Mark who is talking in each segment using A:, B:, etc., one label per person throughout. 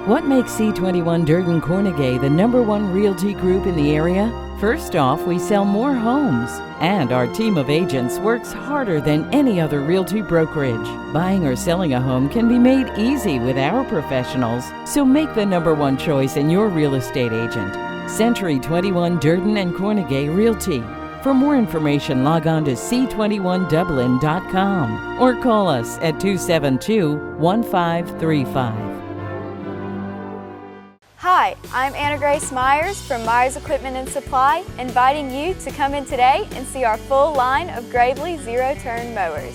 A: What makes C21 Durden Cornegay the #1 realty group in the area? First off, we sell more homes, and our team of agents works harder than any other realty brokerage. Buying or selling a home can be made easy with our professionals, so make the #1 choice in your real estate agent. Century 21 Durden and Cornegay Realty. For more information, log on to c21dublin.com or call us at 272-1535.
B: Hi, I'm Anna Grace Myers from Myers Equipment and Supply, inviting you to come in today and see our full line of Gravely zero-turn mowers.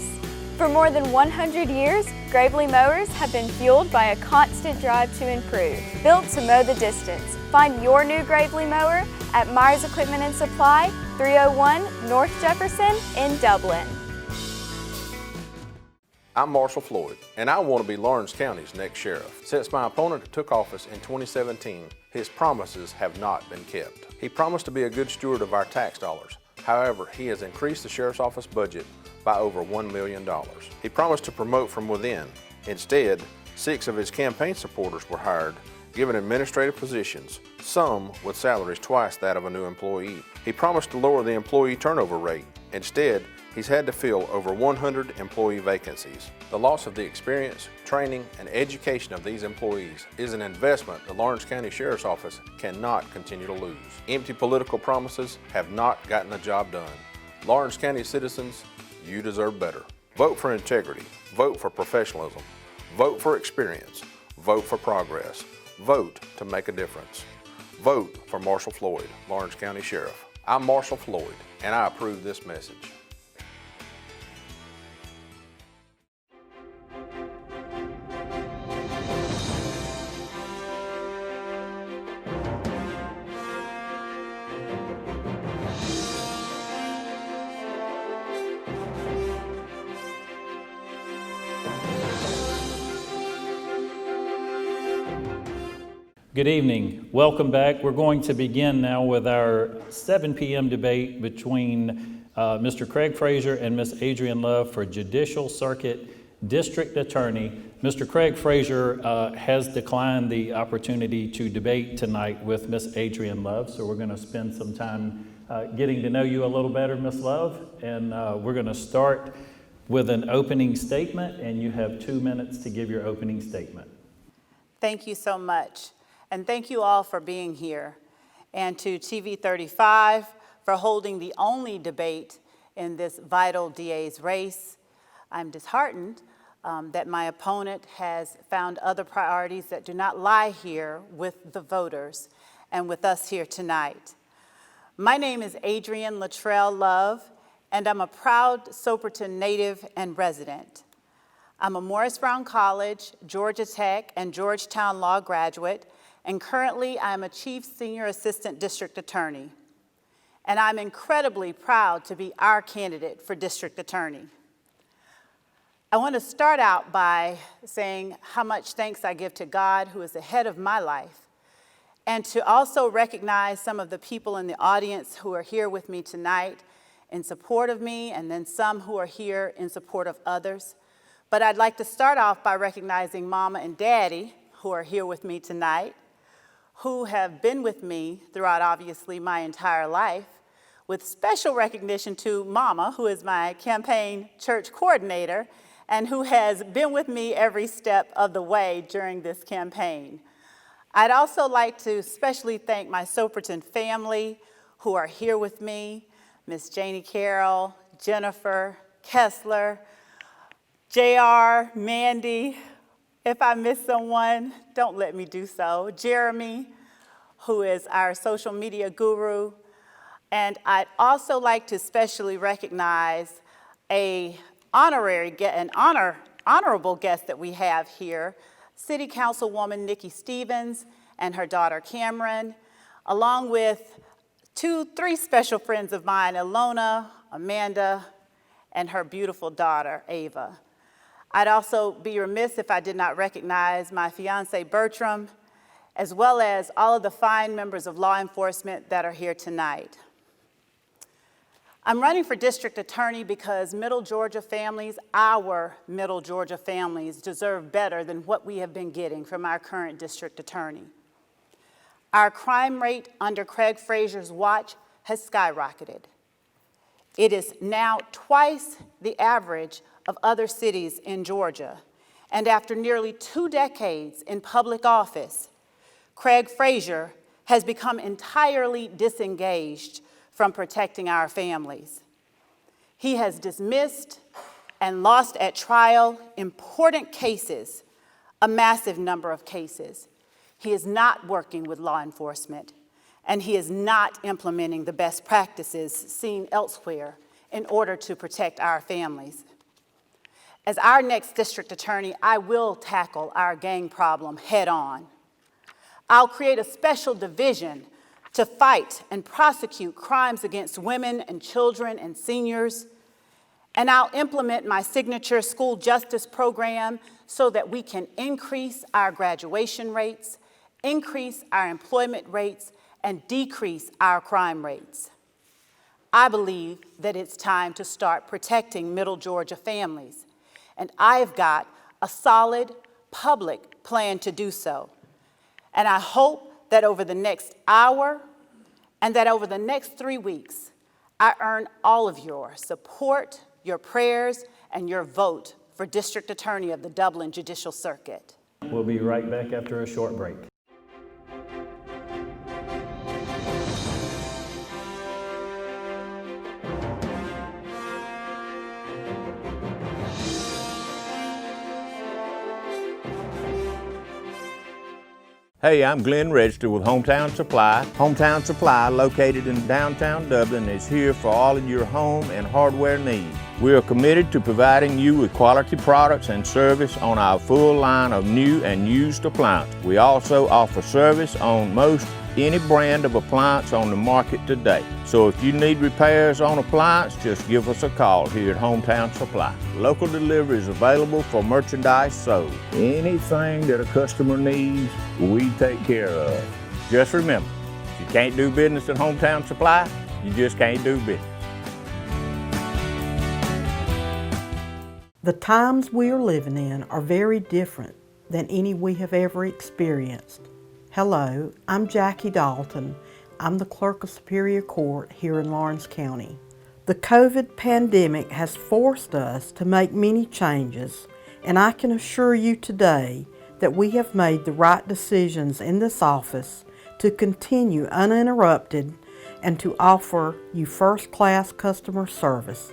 B: For more than 100 years, Gravely mowers have been fueled by a constant drive to improve. Built to mow the distance. Find your new Gravely mower at Myers Equipment and Supply, 301 North Jefferson in Dublin.
C: I'm Marshall Floyd, and I want to be Lawrence County's next sheriff. Since my opponent took office in 2017, his promises have not been kept. He promised to be a good steward of our tax dollars. However, he has increased the sheriff's office budget by over $1 million. He promised to promote from within. Instead, 6 of his campaign supporters were hired, given administrative positions, some with salaries twice that of a new employee. He promised to lower the employee turnover rate. Instead, he's had to fill over 100 employee vacancies. The loss of the experience, training, and education of these employees is an investment the Lawrence County Sheriff's Office cannot continue to lose. Empty political promises have not gotten the job done. Lawrence County citizens, you deserve better. Vote for integrity. Vote for professionalism. Vote for experience. Vote for progress. Vote to make a difference. Vote for Marshall Floyd, Lawrence County Sheriff. I'm Marshall Floyd, and I approve this message.
D: Good evening. Welcome back. We're going to begin now with our 7 p.m. debate between Mr. Craig Frazier and Ms. Adrienne Love for Judicial Circuit District Attorney. Mr. Craig Frazier has declined the opportunity to debate tonight with Ms. Adrienne Love, so we're going to spend some time getting to know you a little better, Ms. Love, and we're going to start with an opening statement, and you have 2 minutes to give your opening statement.
E: Thank you so much. And thank you all for being here, and to TV 35 for holding the only debate in this vital DA's race. I'm disheartened that my opponent has found other priorities that do not lie here with the voters and with us here tonight. My name is Adrienne Latrell Love, and I'm a proud Soperton native and resident. I'm a Morris Brown College, Georgia Tech, and Georgetown Law graduate, and currently I'm a Chief Senior Assistant District Attorney. And I'm incredibly proud to be our candidate for District Attorney. I want to start out by saying how much thanks I give to God, who is the head of my life, and to also recognize some of the people in the audience who are here with me tonight in support of me, and then some who are here in support of others. But I'd like to start off by recognizing Mama and Daddy, who are here with me tonight, who have been with me throughout, obviously, my entire life, with special recognition to Mama, who is my campaign church coordinator, and who has been with me every step of the way during this campaign. I'd also like to especially thank my Soperton family, who are here with me, Miss Janie Carroll, Jennifer, Kessler, JR, Mandy. If I miss someone, don't let me do so. Jeremy, who is our social media guru. And I'd also like to especially recognize an honorable guest that we have here, City Councilwoman Nikki Stevens and her daughter Cameron, along with 3 special friends of mine, Ilona, Amanda, and her beautiful daughter, Ava. I'd also be remiss if I did not recognize my fiance, Bertram, as well as all of the fine members of law enforcement that are here tonight. I'm running for district attorney because Middle Georgia families, our Middle Georgia families, deserve better than what we have been getting from our current district attorney. Our crime rate under Craig Fraser's watch has skyrocketed. It is now twice the average of other cities in Georgia. And after nearly 2 decades in public office, Craig Fraser has become entirely disengaged from protecting our families. He has dismissed and lost at trial important cases, a massive number of cases. He is not working with law enforcement, and he is not implementing the best practices seen elsewhere in order to protect our families. As our next district attorney, I will tackle our gang problem head on. I'll create a special division to fight and prosecute crimes against women and children and seniors. And I'll implement my signature school justice program so that we can increase our graduation rates, increase our employment rates, and decrease our crime rates. I believe that it's time to start protecting Middle Georgia families, and I've got a solid public plan to do so. And I hope that over the next hour and that over the next 3 weeks, I earn all of your support, your prayers, and your vote for District Attorney of the Dublin Judicial Circuit.
D: We'll be right back after a short break.
F: Hey, I'm Glenn Register with Hometown Supply. Hometown Supply, located in downtown Dublin, is here for all of your home and hardware needs. We are committed to providing you with quality products and service on our full line of new and used appliances. We also offer service on most any brand of appliance on the market today. So if you need repairs on appliance, just give us a call here at Hometown Supply. Local delivery is available for merchandise sold. Anything that a customer needs, we take care of. Just remember, if you can't do business at Hometown Supply, you just can't do business.
G: The times we are living in are very different than any we have ever experienced. Hello, I'm Jackie Dalton. I'm the Clerk of Superior Court here in Lawrence County. The COVID pandemic has forced us to make many changes, and I can assure you today that we have made the right decisions in this office to continue uninterrupted and to offer you first-class customer service.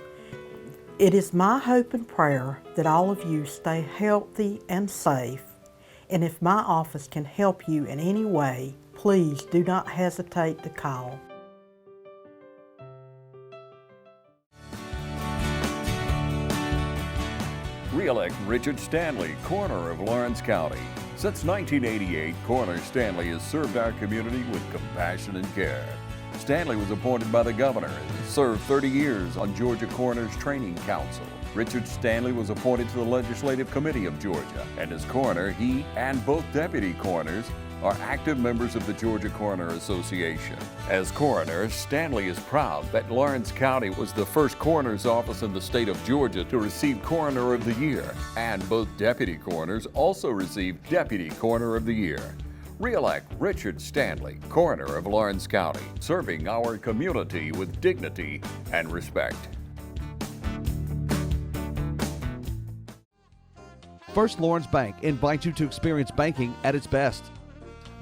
G: It is my hope and prayer that all of you stay healthy and safe. And if my office can help you in any way, please do not hesitate to call.
H: Re-elect Richard Stanley, Coroner of Lawrence County. Since 1988, Coroner Stanley has served our community with compassion and care. Stanley was appointed by the governor and served 30 years on Georgia Coroner's Training Council. Richard Stanley was appointed to the Legislative Committee of Georgia, and as coroner, he and both deputy coroners are active members of the Georgia Coroner Association. As coroner, Stanley is proud that Lawrence County was the first coroner's office in the state of Georgia to receive Coroner of the Year, and both deputy coroners also received Deputy Coroner of the Year. Re-elect Richard Stanley, Coroner of Lawrence County, serving our community with dignity and respect.
I: First Lawrence Bank invites you to experience banking at its best.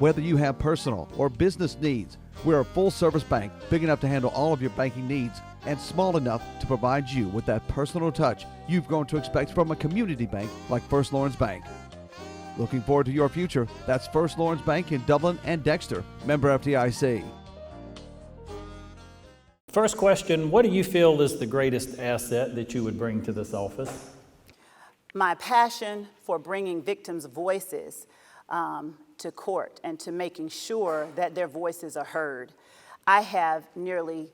I: Whether you have personal or business needs, we're a full-service bank big enough to handle all of your banking needs and small enough to provide you with that personal touch you've grown to expect from a community bank like First Lawrence Bank. Looking forward to your future. That's First Lawrence Bank in Dublin and Dexter, member FDIC.
D: First question, what do you feel is the greatest asset that you would bring to this office?
E: My passion for bringing victims' voices to court and to making sure that their voices are heard. I have nearly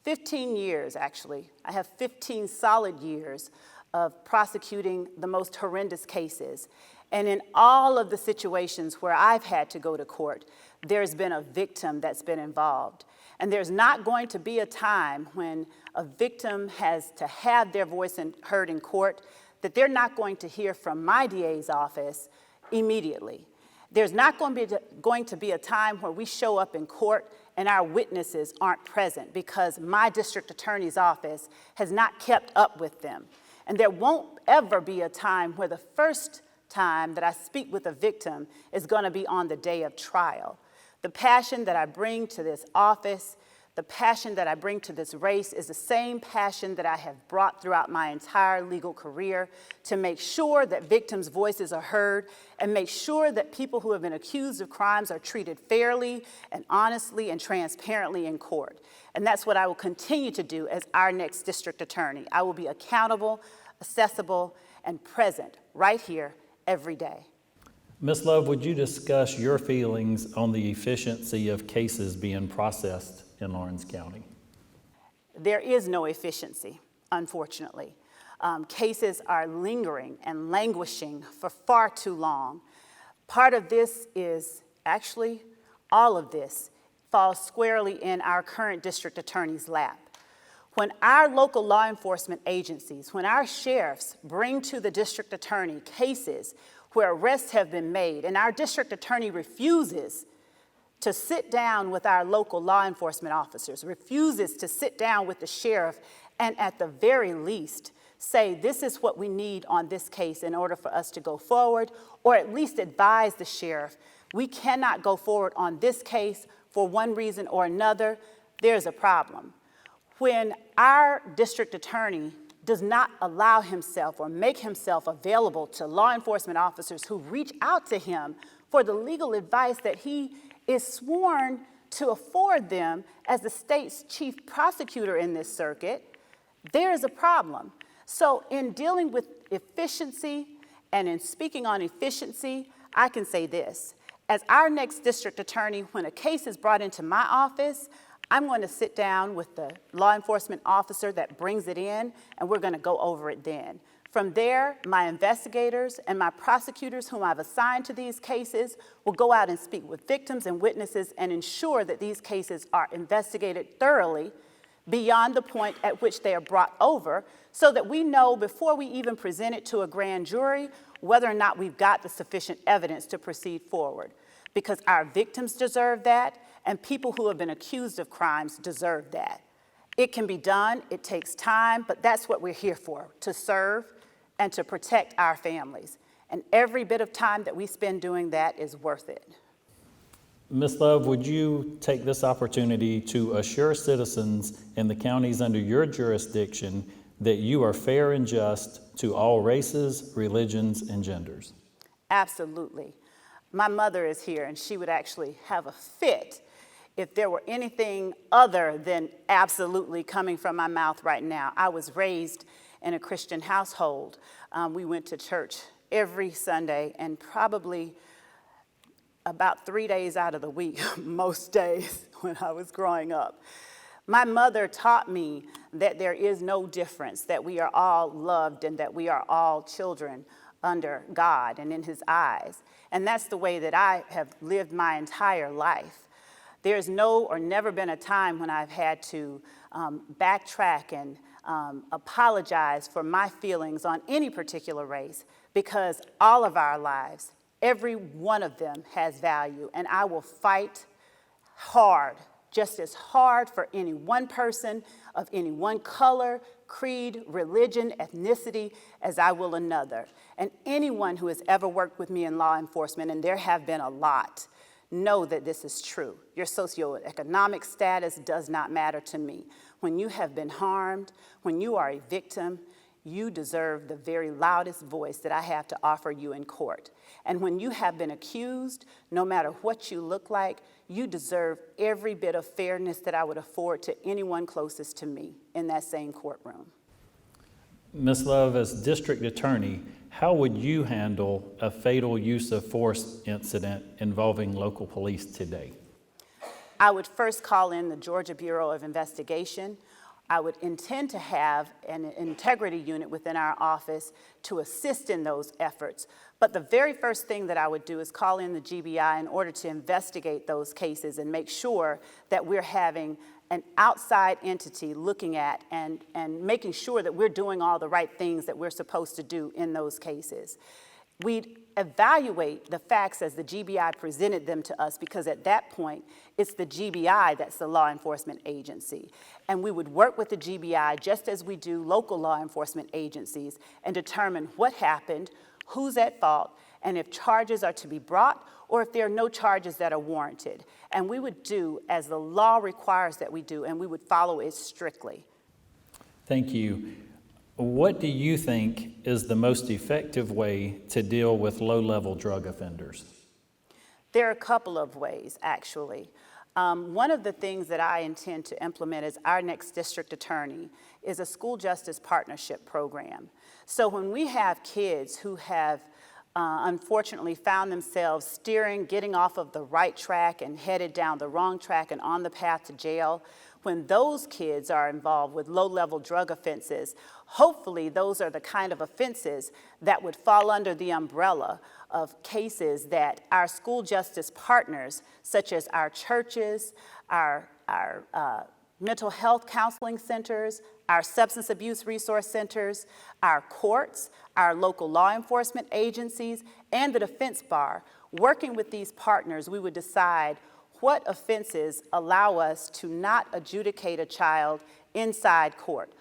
E: 15 years, actually. I have 15 solid years of prosecuting the most horrendous cases. And in all of the situations where I've had to go to court, there's been a victim that's been involved. And there's not going to be a time when a victim has to have their voice heard in court that they're not going to hear from my DA's office immediately. There's not going to be a time where we show up in court and our witnesses aren't present because my district attorney's office has not kept up with them. And there won't ever be a time where the first time that I speak with a victim is going to be on the day of trial. The passion that I bring to this office, the passion that I bring to this race is the same passion that I have brought throughout my entire legal career to make sure that victims' voices are heard and make sure that people who have been accused of crimes are treated fairly and honestly and transparently in court. And that's what I will continue to do as our next district attorney. I will be accountable, accessible, and present right here every day.
D: Ms. Love, would you discuss your feelings on the efficiency of cases being processed in Lawrence County?
E: There is no efficiency, unfortunately. Cases are lingering and languishing for far too long. Part of this is, actually, all of this falls squarely in our current district attorney's lap. When our local law enforcement agencies, when our sheriffs bring to the district attorney cases where arrests have been made and our district attorney refuses to sit down with our local law enforcement officers, refuses to sit down with the sheriff and at the very least say this is what we need on this case in order for us to go forward, or at least advise the sheriff we cannot go forward on this case for one reason or another, there's a problem. When our district attorney does not allow himself or make himself available to law enforcement officers who reach out to him for the legal advice that he is sworn to afford them as the state's chief prosecutor in this circuit, there is a problem. So in dealing with efficiency and in speaking on efficiency, I can say this. As our next district attorney, when a case is brought into my office, I'm going to sit down with the law enforcement officer that brings it in, and we're going to go over it then. From there, my investigators and my prosecutors whom I've assigned to these cases will go out and speak with victims and witnesses and ensure that these cases are investigated thoroughly beyond the point at which they are brought over so that we know before we even present it to a grand jury whether or not we've got the sufficient evidence to proceed forward. Because our victims deserve that, and people who have been accused of crimes deserve that. It can be done, it takes time, but that's what we're here for, to serve and to protect our families. And every bit of time that we spend doing that is worth it.
D: Ms. Love, would you take this opportunity to assure citizens in the counties under your jurisdiction that you are fair and just to all races, religions, and genders?
E: Absolutely. My mother is here, and she would actually have a fit if there were anything other than absolutely coming from my mouth right now. I was raised in a Christian household. We went to church every Sunday and probably about 3 days out of the week, most days when I was growing up. My mother taught me that there is no difference, that we are all loved and that we are all children under God and in His eyes. And that's the way that I have lived my entire life. There's no or never been a time when I've had to backtrack and apologize for my feelings on any particular race, because all of our lives, every one of them has value, and I will fight hard, just as hard for any one person of any one color, creed, religion, ethnicity as I will another. And anyone who has ever worked with me in law enforcement, and there have been a lot, know that this is true. Your socioeconomic status does not matter to me. When you have been harmed, when you are a victim, you deserve the very loudest voice that I have to offer you in court. And when you have been accused, no matter what you look like, you deserve every bit of fairness that I would afford to anyone closest to me in that same courtroom.
D: Ms. Love, as district attorney, how would you handle a fatal use of force incident involving local police today?
E: I would first call in the Georgia Bureau of Investigation. I would intend to have an integrity unit within our office to assist in those efforts. But the very first thing that I would do is call in the GBI in order to investigate those cases and make sure that we're having an outside entity looking at and making sure that we're doing all the right things that we're supposed to do in those cases. We'd evaluate the facts as the GBI presented them to us, because at that point, it's the GBI that's the law enforcement agency. And we would work with the GBI just as we do local law enforcement agencies and determine what happened, who's at fault, and if charges are to be brought or if there are no charges that are warranted. And we would do as the law requires that we do, and we would follow it strictly.
D: Thank you. What do you think is the most effective way to deal with low-level drug offenders?
E: There are a couple of ways, actually. One of the things that I intend to implement as our next district attorney is a school justice partnership program. So when we have kids who have unfortunately found themselves getting off of the right track and headed down the wrong track and on the path to jail, when those kids are involved with low-level drug offenses, hopefully those are the kind of offenses that would fall under the umbrella of cases that our school justice partners, such as our churches, our mental health counseling centers, our substance abuse resource centers, our courts, our local law enforcement agencies, and the defense bar. Working with these partners, we would decide what offenses allow us to not adjudicate a child inside court.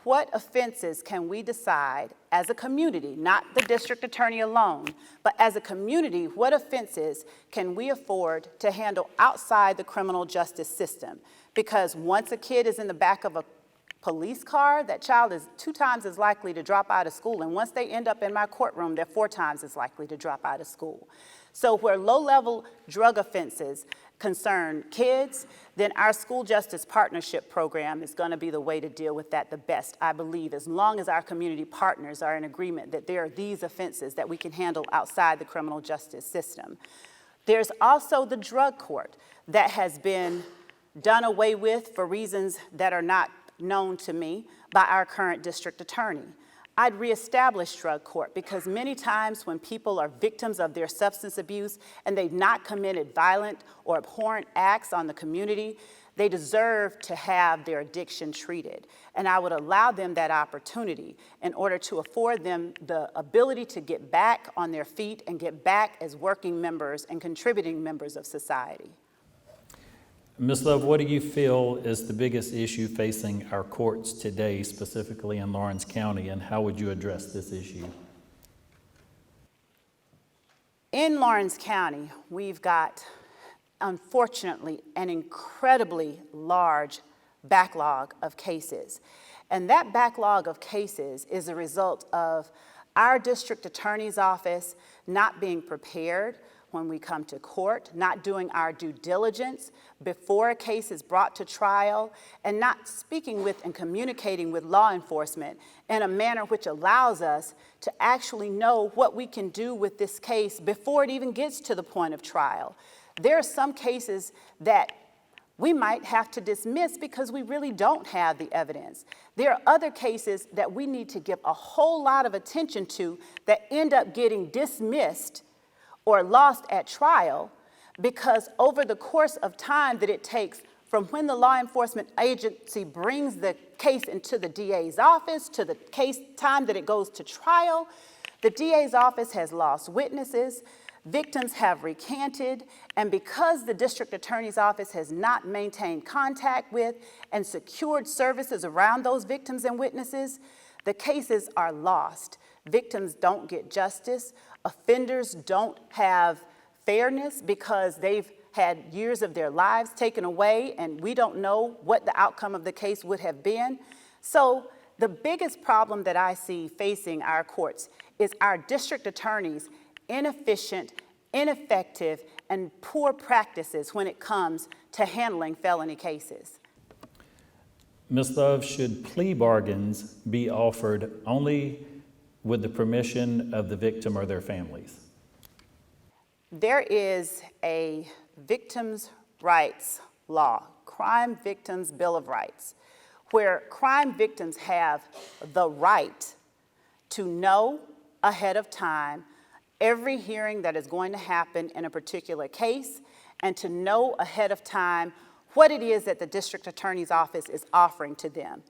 E: What offenses can we decide as a community, not the district attorney alone, but as a community, what offenses can we afford to handle outside the criminal justice system? Because once a kid is in the back of a police car, that child is 2 times as likely to drop out of school. And once they end up in my courtroom, they're 4 times as likely to drop out of school. So where low-level drug offenses concern kids, then our school justice partnership program is going to be the way to deal with that the best, I believe, as long as our community partners are in agreement that there are these offenses that we can handle outside the criminal justice system. There's also the drug court that has been done away with for reasons that are not known to me by our current district attorney. I'd reestablish drug court because many times when people are victims of their substance abuse and they've not committed violent or abhorrent acts on the community, they deserve to have their addiction treated. And I would allow them that opportunity in order to afford them the ability to get back on their feet and get back as working members and contributing members of society.
D: Ms. Love, what do you feel is the biggest issue facing our courts today, specifically in Lawrence County, and how would you address this issue?
E: In Lawrence County, we've got, unfortunately, an incredibly large backlog of cases. And that backlog of cases is a result of our district attorney's office not being prepared when we come to court, not doing our due diligence before a case is brought to trial, and not speaking with and communicating with law enforcement in a manner which allows us to actually know what we can do with this case before it even gets to the point of trial. There are some cases that we might have to dismiss because we really don't have the evidence. There are other cases that we need to give a whole lot of attention to that end up getting dismissed or lost at trial because over the course of time that it takes from when the law enforcement agency brings the case into the DA's office to the case time that it goes to trial, the DA's office has lost witnesses, victims have recanted, and because the district attorney's office has not maintained contact with and secured services around those victims and witnesses, the cases are lost. Victims don't get justice. Offenders don't have fairness because they've had years of their lives taken away and we don't know what the outcome of the case would have been. So the biggest problem that I see facing our courts is our district attorneys' inefficient, ineffective, and poor practices when it comes to handling felony cases.
D: Ms. Love, should plea bargains be offered only with the permission of the victim or their families?
E: There is a victims' rights law, Crime Victims' Bill of Rights, where crime victims have the right to know ahead of time every hearing that is going to happen in a particular case, and to know ahead of time what it is that the district attorney's office is offering to them.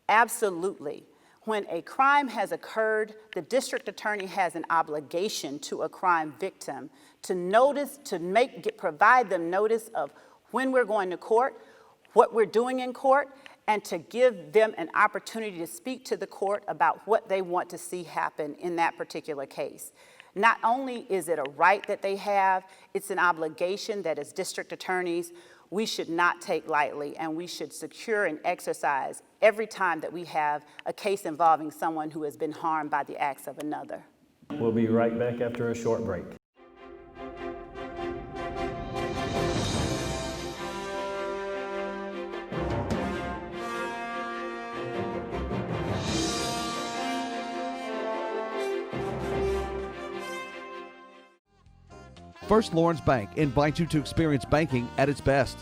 E: Absolutely. When a crime has occurred, the district attorney has an obligation to a crime victim to notice, provide them notice of when we're going to court, what we're doing in court, and to give them an opportunity to speak to the court about what they want to see happen in that particular case. Not only is it a right that they have, it's an obligation that as district attorneys, we should not take lightly, and we should secure and exercise every time that we have a case involving someone who has been harmed by the acts of another.
D: We'll be right back after a short break.
I: First Lawrence Bank invites you to experience banking at its best.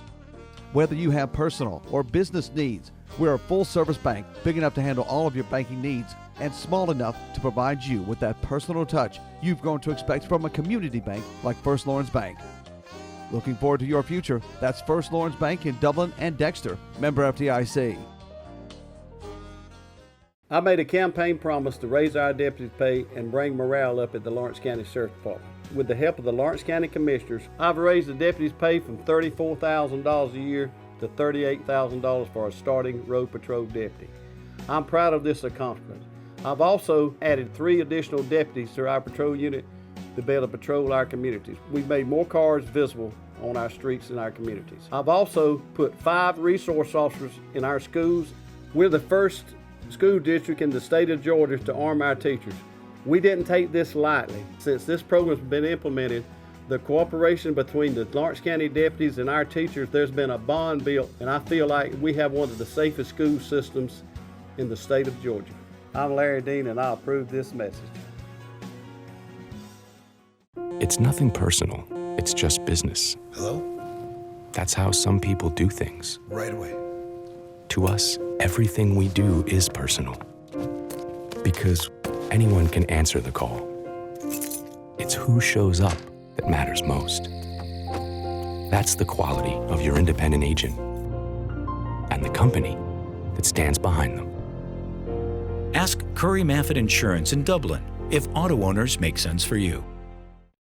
I: Whether you have personal or business needs, we're a full-service bank big enough to handle all of your banking needs and small enough to provide you with that personal touch you've grown to expect from a community bank like First Lawrence Bank. Looking forward to your future? That's First Lawrence Bank in Dublin and Dexter, member FDIC.
J: I made a campaign promise to raise our deputies' pay and bring morale up at the Lawrence County Sheriff's Department. With the help of the Lawrence County Commissioners, I've raised the deputies' pay from $34,000 a year to $38,000 for a starting road patrol deputy. I'm proud of this accomplishment. I've also added 3 additional deputies to our patrol unit to be able to patrol our communities. We've made more cars visible on our streets in our communities. I've also put 5 resource officers in our schools. We're the first school district in the state of Georgia to arm our teachers. We didn't take this lightly. Since this program's been implemented, the cooperation between the Lawrence County deputies and our teachers, there's been a bond built, and I feel like we have one of the safest school systems in the state of Georgia. I'm Larry Dean, and I approve this message.
K: It's nothing personal. It's just business.
L: Hello?
K: That's how some people do things.
L: Right away.
K: To us, everything we do is personal. Because anyone can answer the call. It's who shows up that matters most. That's the quality of your independent agent and the company that stands behind them.
M: Ask Curry Maffitt Insurance in Dublin if auto owners make sense for you.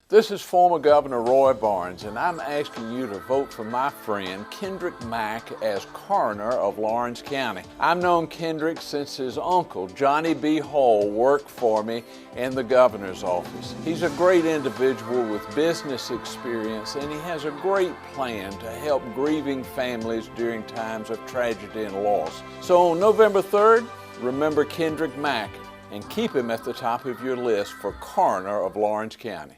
N: This is former Governor Roy Barnes, and I'm asking you to vote for my friend Kendrick Mack as coroner of Lawrence County. I've known Kendrick since his uncle, Johnny B. Hall, worked for me in the governor's office. He's a great individual with business experience, and he has a great plan to help grieving families during times of tragedy and loss. So on November 3rd, remember Kendrick Mack and keep him at the top of your list for coroner of Lawrence County.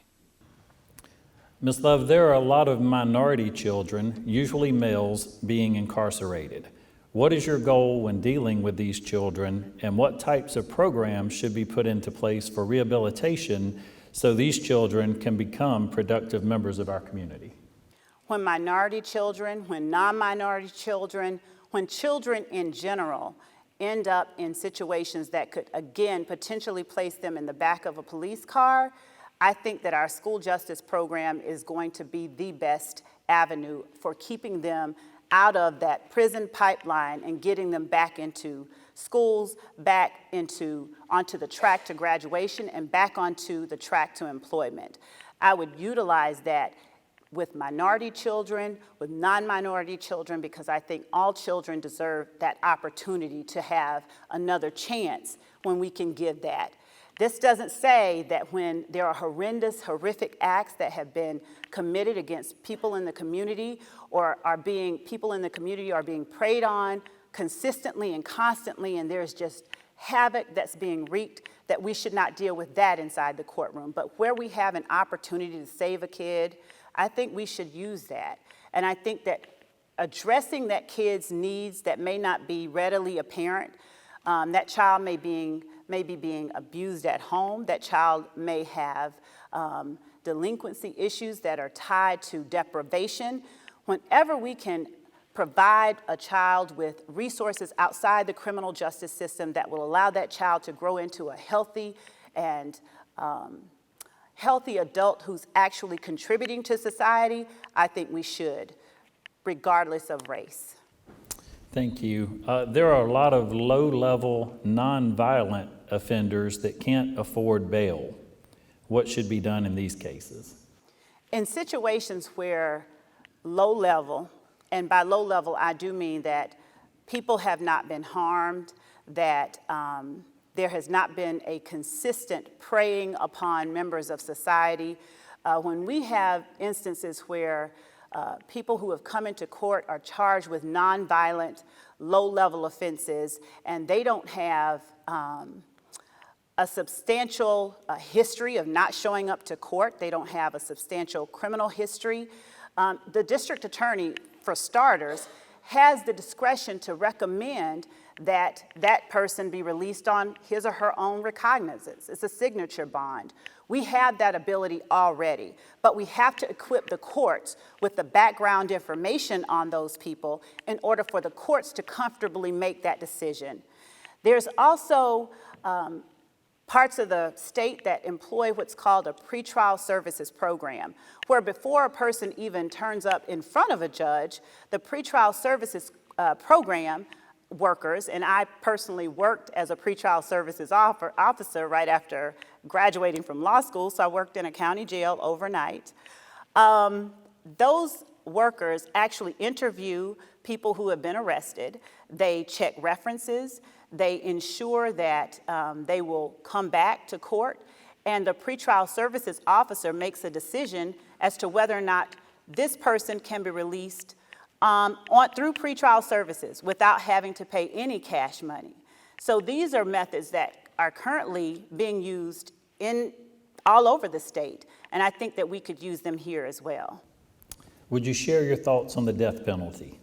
D: Ms. Love, there are a lot of minority children, usually males, being incarcerated. What is your goal when dealing with these children, and what types of programs should be put into place for rehabilitation so these children can become productive members of our community?
E: When minority children, when non-minority children, when children in general end up in situations that could, again, potentially place them in the back of a police car, I think that our school justice program is going to be the best avenue for keeping them out of that prison pipeline and getting them back into schools, back onto the track to graduation, and back onto the track to employment. I would utilize that with minority children, with non-minority children, because I think all children deserve that opportunity to have another chance when we can give that. This doesn't say that when there are horrendous, horrific acts that have been committed against people in the community or people in the community are being preyed on consistently and constantly, and there's just havoc that's being wreaked, that we should not deal with that inside the courtroom. But where we have an opportunity to save a kid, I think we should use that. And I think that addressing that kid's needs that may not be readily apparent, that child may be being abused at home. That child may have delinquency issues that are tied to deprivation. Whenever we can provide a child with resources outside the criminal justice system that will allow that child to grow into a healthy and healthy adult who's actually contributing to society, I think we should, regardless of race.
D: Thank you. There are a lot of low-level, non-violent offenders that can't afford bail. What should be done in these cases?
E: In situations where low level, and by low level I do mean that people have not been harmed, that there has not been a consistent preying upon members of society. When we have instances where people who have come into court are charged with nonviolent, low-level offenses, and they don't have a substantial history of not showing up to court, they don't have a substantial criminal history, the district attorney, for starters, has the discretion to recommend that that person be released on his or her own recognizance. It's a signature bond. We have that ability already, but we have to equip the courts with the background information on those people in order for the courts to comfortably make that decision. There's also parts of the state that employ what's called a pretrial services program, where before a person even turns up in front of a judge, the pretrial services program workers, and I personally worked as a pretrial services officer right after graduating from law school, so I worked in a county jail overnight. Those workers actually interview people who have been arrested. They check references. They ensure that they will come back to court, and the pretrial services officer makes a decision as to whether or not this person can be released through pretrial services without having to pay any cash money. So these are methods that are currently being used all over the state, and I think that we could use them here as well.
D: Would you share your thoughts on the death penalty?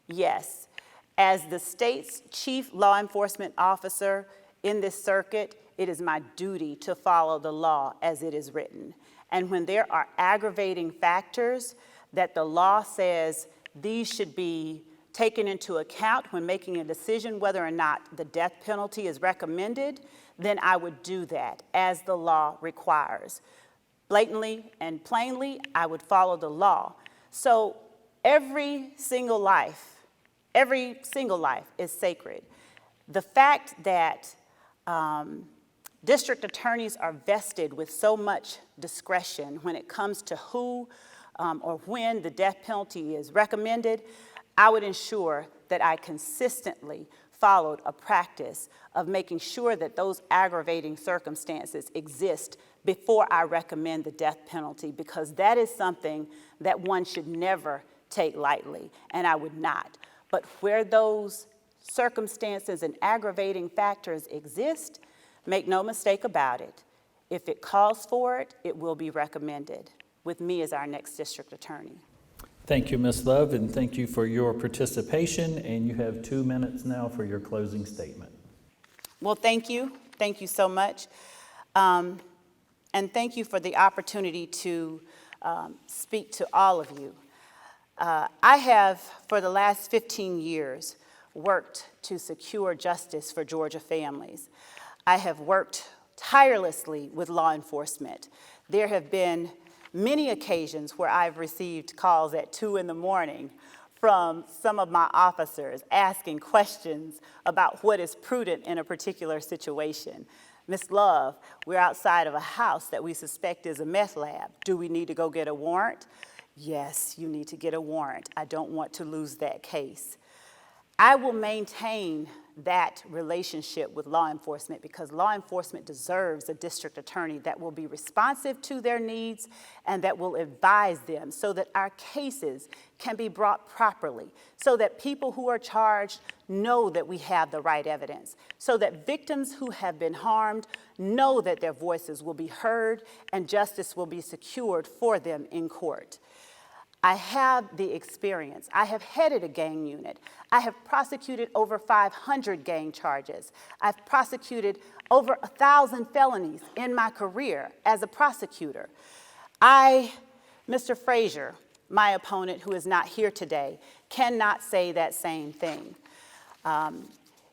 E: Yes. As the state's chief law enforcement officer in this circuit, it is my duty to follow the law as it is written. And when there are aggravating factors that the law says these should be taken into account when making a decision whether or not the death penalty is recommended, then I would do that as the law requires. Blatantly and plainly, I would follow the law. So every single life is sacred. The fact that district attorneys are vested with so much discretion when it comes to who or when the death penalty is recommended, I would ensure that I consistently followed a practice of making sure that those aggravating circumstances exist before I recommend the death penalty, because that is something that one should never take lightly, and I would not. But where those circumstances and aggravating factors exist, make no mistake about it. If it calls for it, it will be recommended, with me as our next district attorney.
D: Thank you, Ms. Love, and thank you for your participation. And you have 2 minutes now for your closing statement.
E: Well, thank you. Thank you so much. And thank you for the opportunity to speak to all of you. I have, for the last 15 years, worked to secure justice for Georgia families. I have worked tirelessly with law enforcement. There have been many occasions where I've received calls at 2 in the morning from some of my officers asking questions about what is prudent in a particular situation. Ms. Love, we're outside of a house that we suspect is a meth lab. Do we need to go get a warrant? Yes, you need to get a warrant. I don't want to lose that case. I will maintain that relationship with law enforcement because law enforcement deserves a district attorney that will be responsive to their needs and that will advise them so that our cases can be brought properly, so that people who are charged know that we have the right evidence, so that victims who have been harmed know that their voices will be heard and justice will be secured for them in court. I have the experience. I have headed a gang unit. I have prosecuted over 500 gang charges. I've prosecuted over 1,000 felonies in my career as a prosecutor. Mr. Frazier, my opponent, who is not here today, cannot say that same thing.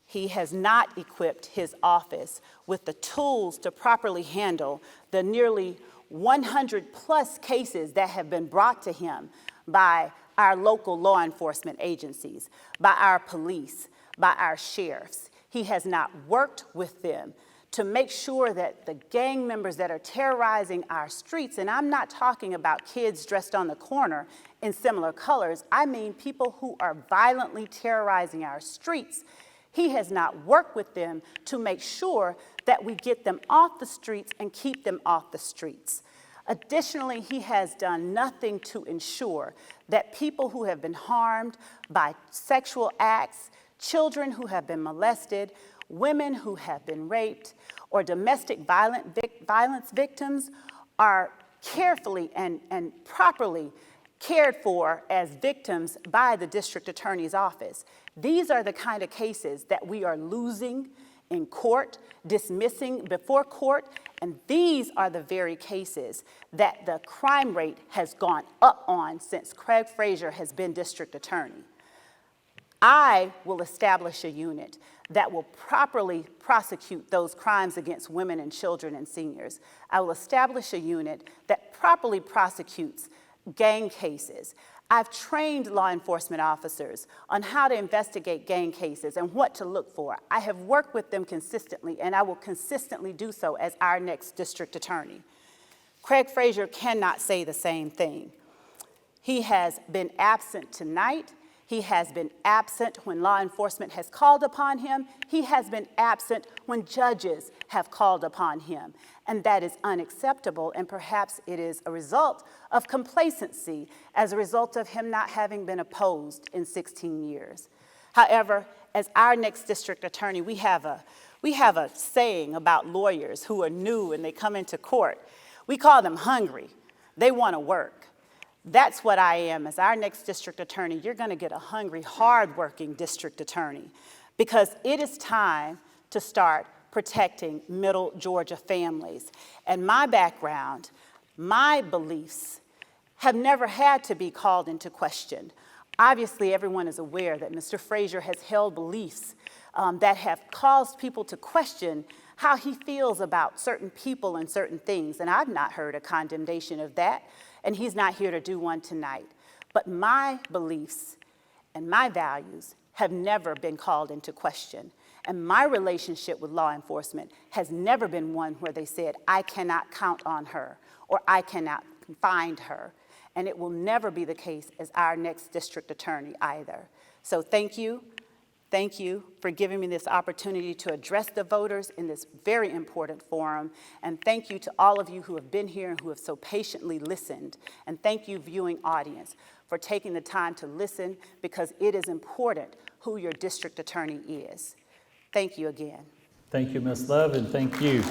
E: He has not equipped his office with the tools to properly handle the nearly 100 plus cases that have been brought to him by our local law enforcement agencies, by our police, by our sheriffs. He has not worked with them to make sure that the gang members that are terrorizing our streets, and I'm not talking about kids dressed on the corner in similar colors, I mean people who are violently terrorizing our streets. He has not worked with them to make sure that we get them off the streets and keep them off the streets. Additionally, he has done nothing to ensure that people who have been harmed by sexual acts, children who have been molested, women who have been raped, or domestic violence victims are carefully and properly cared for as victims by the district attorney's office. These are the kind of cases that we are losing in court, dismissing before court, and these are the very cases that the crime rate has gone up on since Craig Frazier has been district attorney. I will establish a unit that will properly prosecute those crimes against women and children and seniors. I will establish a unit that properly prosecutes gang cases. I've trained law enforcement officers on how to investigate gang cases and what to look for. I have worked with them consistently, and I will consistently do so as our next district attorney. Craig Frazier cannot say the same thing. He has been absent tonight. He has been absent when law enforcement has called upon him. He has been absent when judges have called upon him. And that is unacceptable, and perhaps it is a result of complacency as a result of him not having been opposed in 16 years. However, as our next district attorney, we have a saying about lawyers who are new and they come into court. We call them hungry. They want to work. That's what I am. As our next district attorney, you're going to get a hungry, hard-working district attorney, because it is time to start protecting Middle Georgia families. And my background, my beliefs have never had to be called into question. Obviously, everyone is aware that Mr. Frazier has held beliefs that have caused people to question how he feels about certain people and certain things, and I've not heard a condemnation of that, and he's not here to do one tonight. But my beliefs and my values have never been called into question. And my relationship with law enforcement has never been one where they said, I cannot count on her, or I cannot find her. And it will never be the case as our next district attorney either. So thank you for giving me this opportunity to address the voters in this very important forum. And thank you to all of you who have been here and who have so patiently listened. And thank you, viewing audience, for taking the time to listen, because it is important who your district attorney is. Thank you again.
D: Thank you, Ms. Love, and thank you.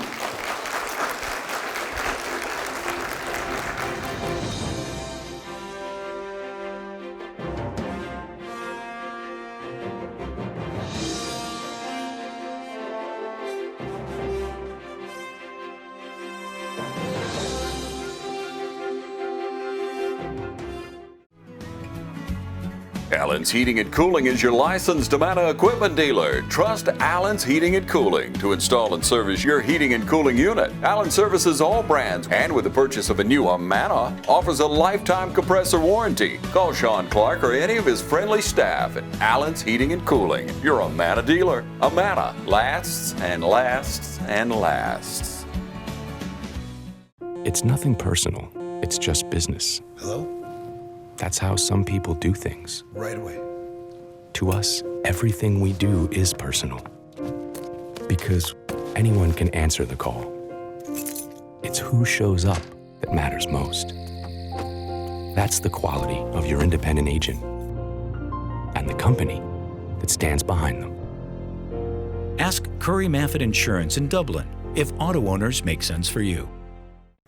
H: Allen's Heating and Cooling is your licensed Amana equipment dealer. Trust Allen's Heating and Cooling to install and service your heating and cooling unit. Allen services all brands, and with the purchase of a new Amana, offers a lifetime compressor warranty. Call Sean Clark or any of his friendly staff at Allen's Heating and Cooling, your Amana dealer. Amana lasts and lasts and lasts.
K: It's nothing personal. It's just business.
L: Hello?
K: That's how some people do things.
L: Right away.
K: To us, everything we do is personal. Because anyone can answer the call. It's who shows up that matters most. That's the quality of your independent agent and the company that stands behind them.
M: Ask Curry Maffitt Insurance in Dublin if auto owners make sense for you.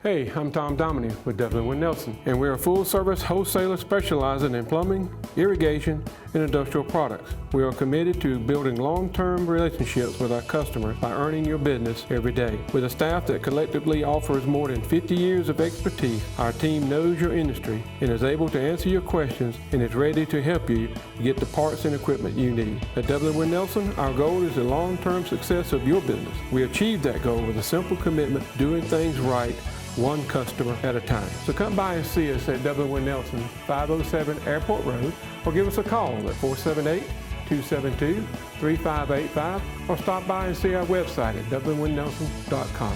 L: Hey, I'm Tom Dominy with Dublin Nelson, and we're a full-service wholesaler specializing in plumbing, irrigation, and industrial products. We are committed to building long-term relationships with our customers by earning your business every day. With a staff that collectively offers more than 50 years of expertise, our team knows your industry and is able to answer your questions and is ready to help you get the parts and equipment you need. At Dublin Nelson, our goal is the long-term success of your business. We achieve that goal with a simple commitment to doing things right, one customer at a time. So come by and see us at Dublin Nelson, 507 Airport Road, or give us a call at 478-272-3585, or stop by and see our website at dublinwinnnelson.com.